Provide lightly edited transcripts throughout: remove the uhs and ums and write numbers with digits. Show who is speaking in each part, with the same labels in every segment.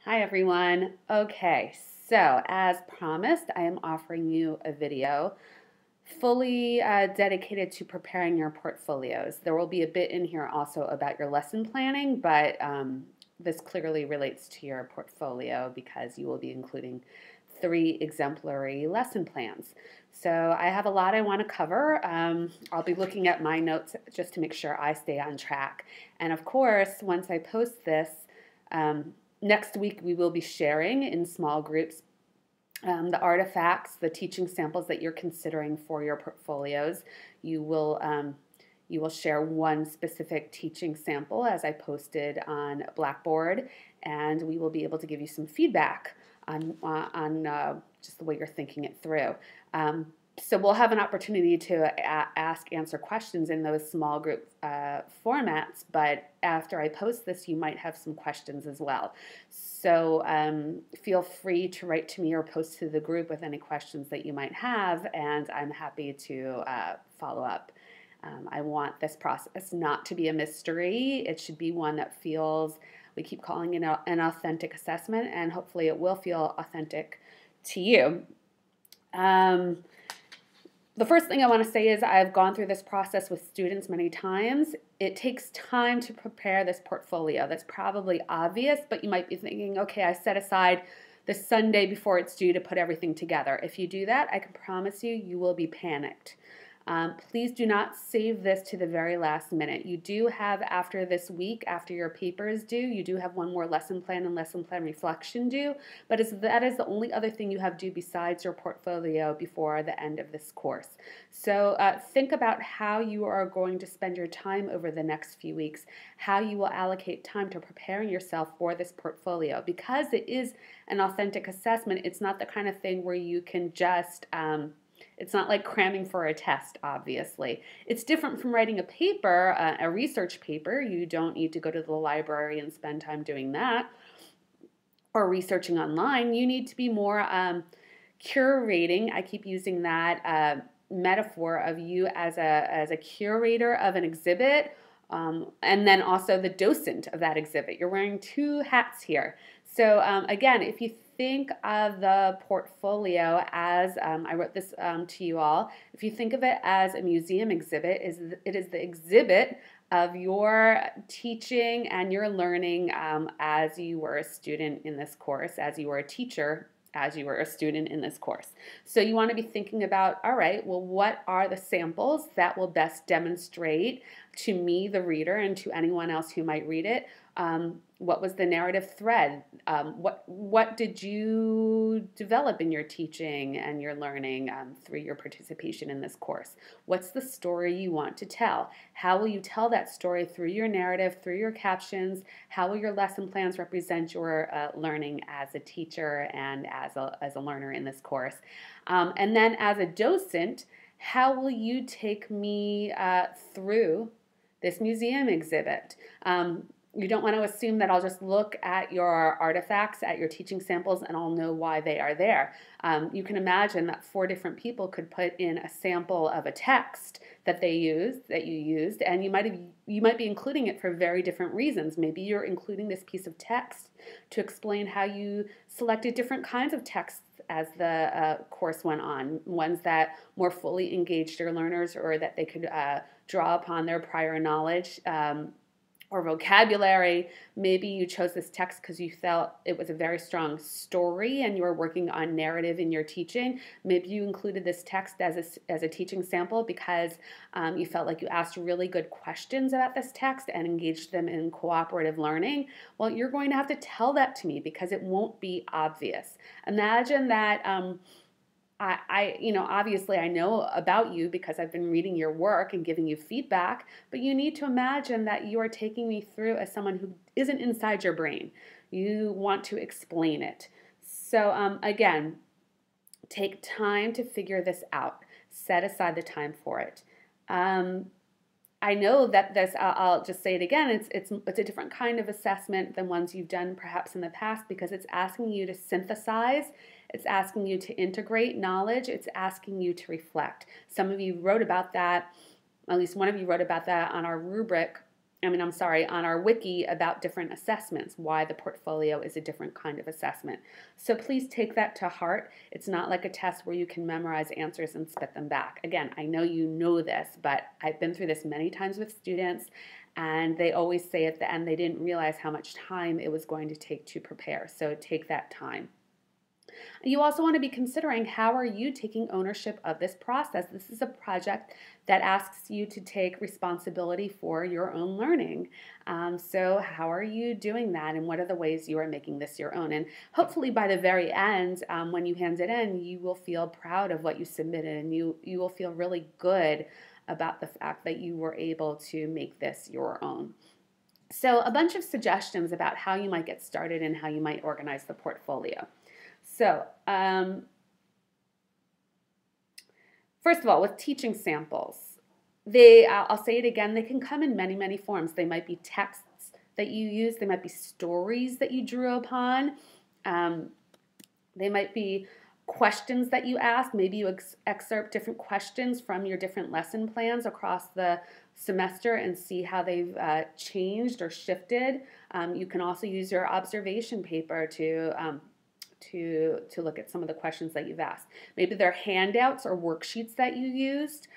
Speaker 1: Hi everyone. Okay, so as promised, I am offering you a video fully dedicated to preparing your portfolios. There will be a bit in here also about your lesson planning, but this clearly relates to your portfolio because you will be including 3 exemplary lesson plans. So I have a lot I want to cover. I'll be looking at my notes just to make sure I stay on track. And of course, once I post this, next week we will be sharing in small groups the artifacts, the teaching samples that you're considering for your portfolios. You will share one specific teaching sample as I posted on Blackboard, and we will be able to give you some feedback on just the way you're thinking it through. So we'll have an opportunity to answer questions in those small group formats, but after I post this, you might have some questions as well. So feel free to write to me or post to the group with any questions that you might have, and I'm happy to follow up. I want this process not to be a mystery. It should be one that feels, we keep calling it an authentic assessment, and hopefully it will feel authentic to you. The first thing I want to say is I've gone through this process with students many times. It takes time to prepare this portfolio. That's probably obvious, but you might be thinking, okay, I set aside the Sunday before it's due to put everything together. If you do that, I can promise you, you will be panicked. Please do not save this to the very last minute. You do have, after this week, after your paper is due, you do have one more lesson plan and lesson plan reflection due, but that is the only other thing you have due besides your portfolio before the end of this course. So think about how you are going to spend your time over the next few weeks, how you will allocate time to preparing yourself for this portfolio. Because it is an authentic assessment, it's not the kind of thing where you can just it's not like cramming for a test, obviously. It's different from writing a paper, a research paper. You don't need to go to the library and spend time doing that, or researching online. You need to be more curating. I keep using that metaphor of you as a curator of an exhibit, and then also the docent of that exhibit. You're wearing 2 hats here. So again, if you think of the portfolio as, I wrote this to you all, if you think of it as a museum exhibit, it is the exhibit of your teaching and your learning as you were a student in this course, as you were a teacher, as you were a student in this course. So you want to be thinking about, all right, well, what are the samples that will best demonstrate to me, the reader, and to anyone else who might read it, what was the narrative thread? What did you develop in your teaching and your learning through your participation in this course? What's the story you want to tell? How will you tell that story through your narrative, through your captions? How will your lesson plans represent your learning as a teacher and as a learner in this course? And then as a docent, how will you take me through this museum exhibit? You don't want to assume that I'll just look at your artifacts, at your teaching samples, and I'll know why they are there. You can imagine that 4 different people could put in a sample of a text that you used, and you might be including it for very different reasons. Maybe you're including this piece of text to explain how you selected different kinds of texts as the course went on, ones that more fully engaged your learners or that they could draw upon their prior knowledge or vocabulary. Maybe you chose this text because you felt it was a very strong story and you were working on narrative in your teaching. Maybe you included this text as a teaching sample because you felt like you asked really good questions about this text and engaged them in cooperative learning. Well, you're going to have to tell that to me because it won't be obvious. Imagine that obviously I know about you because I've been reading your work and giving you feedback, but you need to imagine that you are taking me through as someone who isn't inside your brain. You want to explain it. So again, take time to figure this out. Set aside the time for it. I know that I'll just say it again, it's a different kind of assessment than ones you've done perhaps in the past because it's asking you to synthesize, it's asking you to integrate knowledge, it's asking you to reflect. Some of you wrote about that, at least one of you wrote about that on our rubric I'm sorry, on our wiki about different assessments, why the portfolio is a different kind of assessment. So please take that to heart. It's not like a test where you can memorize answers and spit them back. Again, I know you know this, but I've been through this many times with students, and they always say at the end they didn't realize how much time it was going to take to prepare. So take that time. You also want to be considering, how are you taking ownership of this process? This is a project that asks you to take responsibility for your own learning. So how are you doing that, and what are the ways you are making this your own? And hopefully by the very end, when you hand it in, you will feel proud of what you submitted, and you will feel really good about the fact that you were able to make this your own. So a bunch of suggestions about how you might get started and how you might organize the portfolio. So, first of all, with teaching samples, I'll say it again, they can come in many, many forms. They might be texts that you use. They might be stories that you drew upon. They might be questions that you ask. Maybe you excerpt different questions from your different lesson plans across the semester and see how they've changed or shifted. You can also use your observation paper to look at some of the questions that you've asked. Maybe they're handouts or worksheets that you used,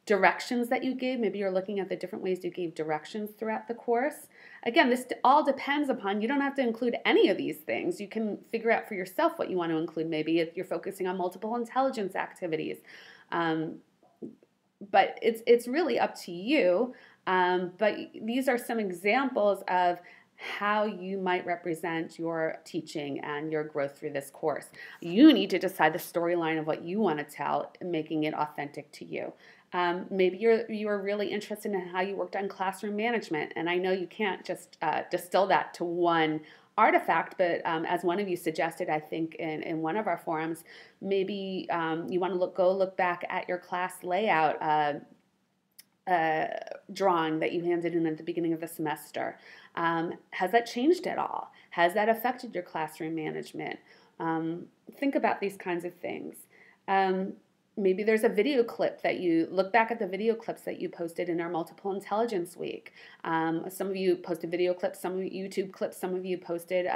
Speaker 1: directions that you gave. Maybe you're looking at the different ways you gave directions throughout the course. Again, this all depends upon, you don't have to include any of these things. You can figure out for yourself what you want to include. Maybe if you're focusing on multiple intelligence activities. But it's really up to you. But these are some examples of how you might represent your teaching and your growth through this course. You need to decide the storyline of what you want to tell, making it authentic to you. Maybe you're really interested in how you worked on classroom management, and I know you can't just distill that to one artifact, but as one of you suggested, I think in one of our forums, maybe you want to go look back at your class layout drawing that you handed in at the beginning of the semester. Has that changed at all? Has that affected your classroom management? Think about these kinds of things. Maybe there's a video clip that you look back at the video clips that you posted in our Multiple Intelligence Week. Some of you posted video clips, some of you YouTube clips, some of you posted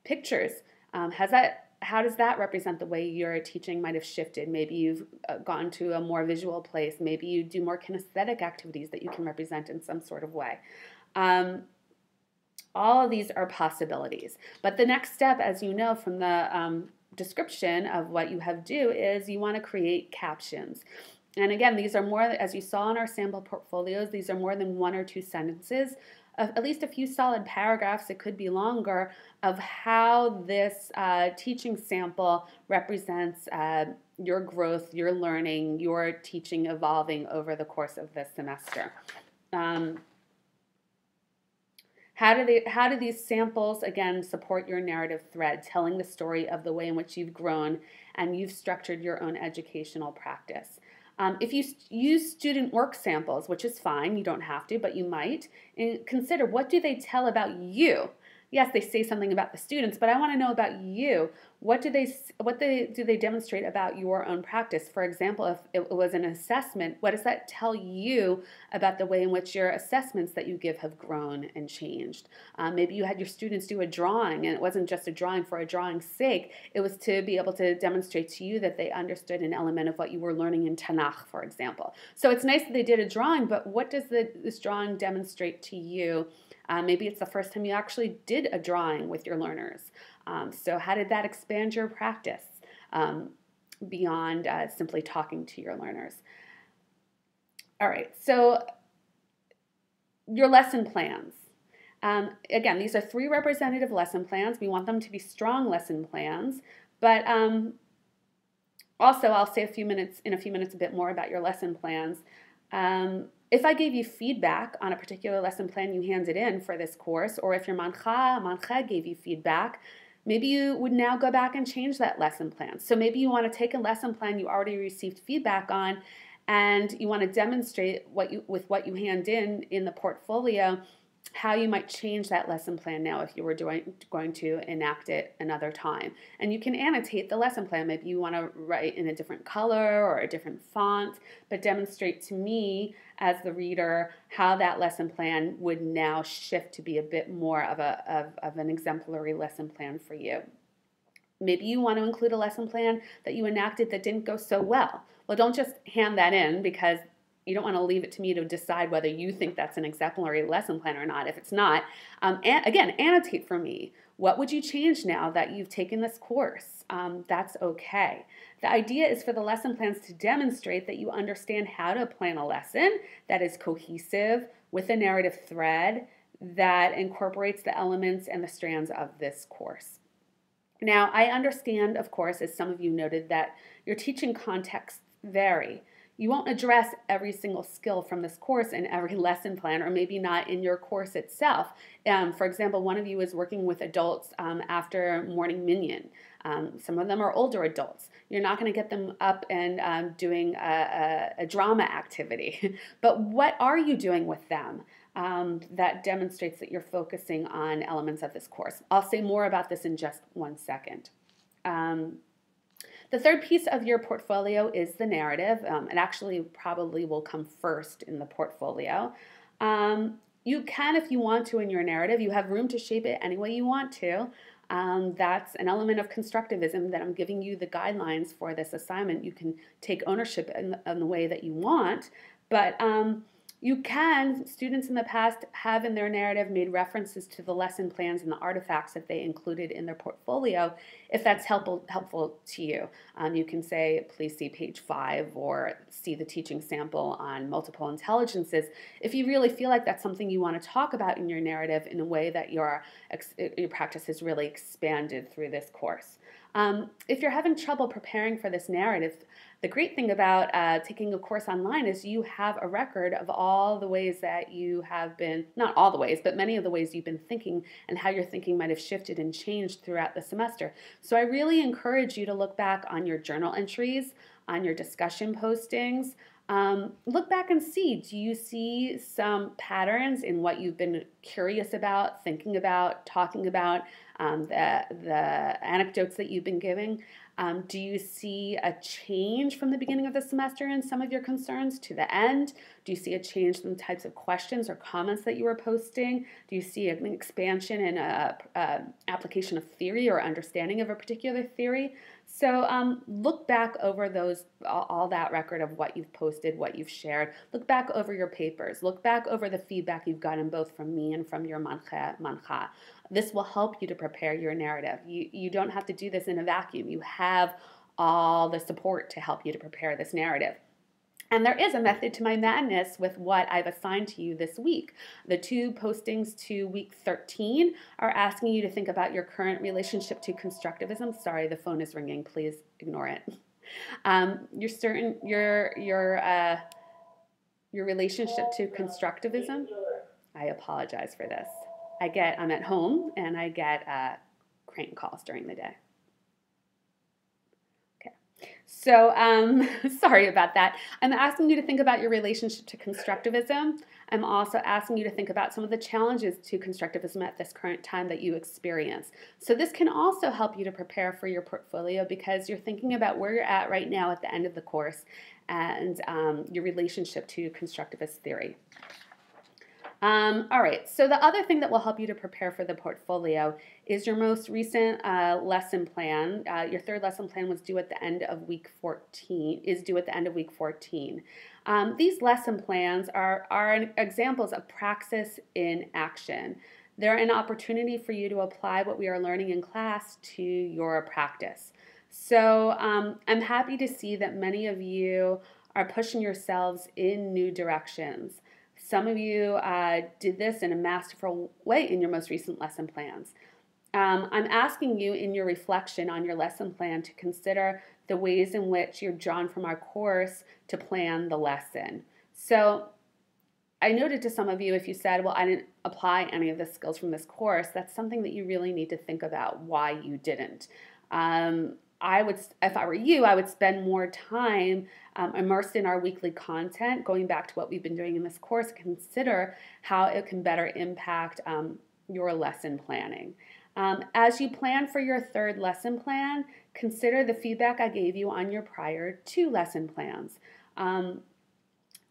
Speaker 1: pictures. How does that represent the way your teaching might have shifted? Maybe you've gone to a more visual place. Maybe you do more kinesthetic activities that you can represent in some sort of way. All of these are possibilities. But the next step, as you know from the description of what you have do, is you want to create captions. And again, these are more, as you saw in our sample portfolios, these are more than 1 or 2 sentences, at least a few solid paragraphs, it could be longer, of how this teaching sample represents your growth, your learning, your teaching evolving over the course of this semester. How do these samples, again, support your narrative thread, telling the story of the way in which you've grown and you've structured your own educational practice? If you use student work samples, which is fine, you don't have to, but you might, and consider, what do they tell about you? Yes, they say something about the students, but I want to know about you. What do they demonstrate about your own practice? For example, if it was an assessment, what does that tell you about the way in which your assessments that you give have grown and changed? Maybe you had your students do a drawing, and it wasn't just a drawing for a drawing's sake. It was to be able to demonstrate to you that they understood an element of what you were learning in Tanakh, for example. So it's nice that they did a drawing, but what does this drawing demonstrate to you? Maybe it's the first time you actually did a drawing with your learners. So how did that expand your practice beyond simply talking to your learners? All right, so your lesson plans. Again, these are 3 representative lesson plans. We want them to be strong lesson plans, but also I'll say in a few minutes a bit more about your lesson plans. If I gave you feedback on a particular lesson plan you handed in for this course, or if your mancha gave you feedback, maybe you would now go back and change that lesson plan. So maybe you want to take a lesson plan you already received feedback on, and you want to demonstrate with what you hand in the portfolio, how you might change that lesson plan now if you were going to enact it another time. And you can annotate the lesson plan. Maybe you want to write in a different color or a different font, but demonstrate to me as the reader how that lesson plan would now shift to be a bit more of an exemplary lesson plan for you. Maybe you want to include a lesson plan that you enacted that didn't go so well. Well, don't just hand that in, because you don't want to leave it to me to decide whether you think that's an exemplary lesson plan or not. If it's not, again, annotate for me. What would you change now that you've taken this course? That's okay. The idea is for the lesson plans to demonstrate that you understand how to plan a lesson that is cohesive with a narrative thread that incorporates the elements and the strands of this course. Now, I understand, of course, as some of you noted, that your teaching contexts vary. You won't address every single skill from this course in every lesson plan, or maybe not in your course itself. For example, one of you is working with adults after Morning Minion. Some of them are older adults. You're not going to get them up and doing a drama activity. But what are you doing with them that demonstrates that you're focusing on elements of this course? I'll say more about this in just one second. The third piece of your portfolio is the narrative. It actually probably will come first in the portfolio. You can, if you want to, in your narrative. You have room to shape it any way you want to. That's an element of constructivism that I'm giving you the guidelines for this assignment. You can take ownership in the way that you want, but you can, students in the past have in their narrative made references to the lesson plans and the artifacts that they included in their portfolio. If that's helpful to you, you can say, please see page 5 or see the teaching sample on multiple intelligences. If you really feel like that's something you want to talk about in your narrative in a way that your practice has really expanded through this course. If you're having trouble preparing for this narrative, the great thing about taking a course online is you have a record of all the ways that you have been, not all the ways, but many of the ways you've been thinking and how your thinking might have shifted and changed throughout the semester. So I really encourage you to look back on your journal entries, on your discussion postings. Look back and see, do you see some patterns in what you've been curious about, thinking about, talking about, the anecdotes that you've been giving? Do you see a change from the beginning of the semester in some of your concerns to the end? Do you see a change in the types of questions or comments that you were posting? Do you see an expansion in application of theory or understanding of a particular theory? So look back over all that record of what you've posted, what you've shared. Look back over your papers. Look back over the feedback you've gotten both from me and from your mancha. This will help you to prepare your narrative. You don't have to do this in a vacuum. You have all the support to help you to prepare this narrative. And there is a method to my madness with what I've assigned to you this week. The 2 postings to week 13 are asking you to think about your current relationship to constructivism. Sorry, the phone is ringing. Please ignore it. Your relationship to constructivism. I apologize for this. I'm at home and I get crank calls during the day. So sorry about that. I'm asking you to think about your relationship to constructivism. I'm also asking you to think about some of the challenges to constructivism at this current time that you experience. So this can also help you to prepare for your portfolio because you're thinking about where you're at right now at the end of the course and your relationship to constructivist theory. All right, so the other thing that will help you to prepare for the portfolio is your most recent lesson plan. Your 3rd lesson plan was due at the end of week 14, These lesson plans are examples of praxis in action. They're an opportunity for you to apply what we are learning in class to your practice. So I'm happy to see that many of you are pushing yourselves in new directions. Some of you did this in a masterful way in your most recent lesson plans. I'm asking you in your reflection on your lesson plan to consider the ways in which you're drawn from our course to plan the lesson. So I noted to some of you, if you said, well, I didn't apply any of the skills from this course, that's something that you really need to think about why you didn't. if I were you, I would spend more time immersed in our weekly content, going back to what we've been doing in this course, consider how it can better impact your lesson planning. As you plan for your third lesson plan, consider the feedback I gave you on your prior 2 lesson plans. And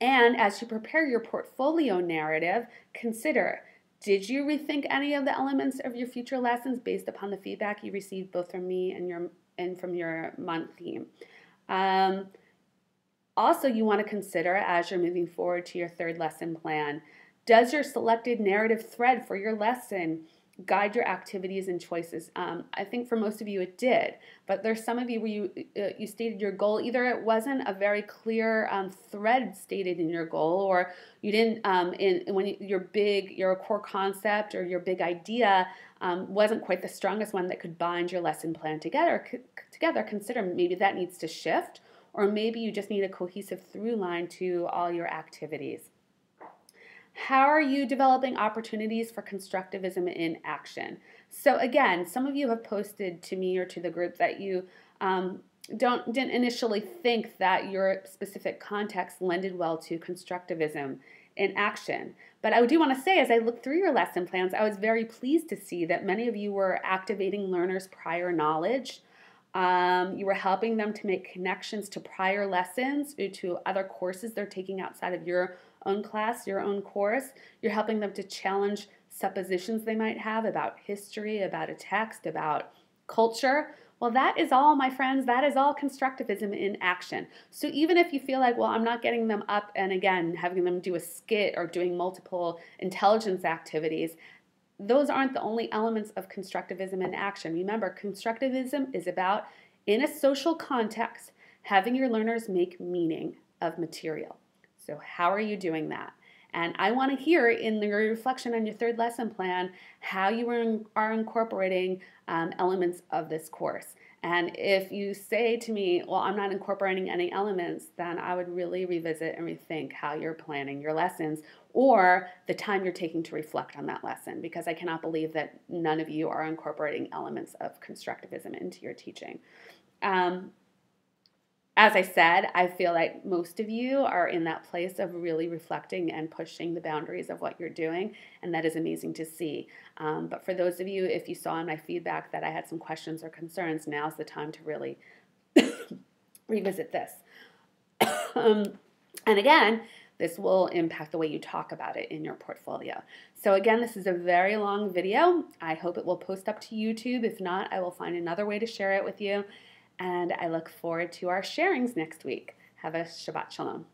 Speaker 1: as you prepare your portfolio narrative, consider, did you rethink any of the elements of your future lessons based upon the feedback you received both from me and from your month theme? Also, you want to consider, as you're moving forward to your third lesson plan, does your selected narrative thread for your lesson guide your activities and choices? I think for most of you it did, but there's some of you where you stated your goal. Either it wasn't a very clear thread stated in your goal, or you didn't, your core concept or your big idea wasn't quite the strongest one that could bind your lesson plan together. Consider maybe that needs to shift, or maybe you just need a cohesive through line to all your activities. How are you developing opportunities for constructivism in action? So again, some of you have posted to me or to the group that you didn't initially think that your specific context lended well to constructivism in action. But I do want to say, as I looked through your lesson plans, I was very pleased to see that many of you were activating learners' prior knowledge. You were helping them to make connections to prior lessons or to other courses they're taking outside of your own class, your own course. You're helping them to challenge suppositions they might have about history, about a text, about culture. Well, that is all, my friends, that is all constructivism in action. So even if you feel like, well, I'm not getting them up and again, having them do a skit or doing multiple intelligence activities, those aren't the only elements of constructivism in action. Remember, constructivism is about, in a social context, having your learners make meaning of material. So how are you doing that? And I want to hear in your reflection on your third lesson plan how you are incorporating elements of this course. And if you say to me, well, I'm not incorporating any elements, then I would really revisit and rethink how you're planning your lessons or the time you're taking to reflect on that lesson, because I cannot believe that none of you are incorporating elements of constructivism into your teaching. As I said, I feel like most of you are in that place of really reflecting and pushing the boundaries of what you're doing, and that is amazing to see. But for those of you, if you saw in my feedback that I had some questions or concerns, now's the time to really revisit this. And again, this will impact the way you talk about it in your portfolio. So again, this is a very long video. I hope it will post up to YouTube. If not, I will find another way to share it with you. And I look forward to our sharings next week. Have a Shabbat Shalom.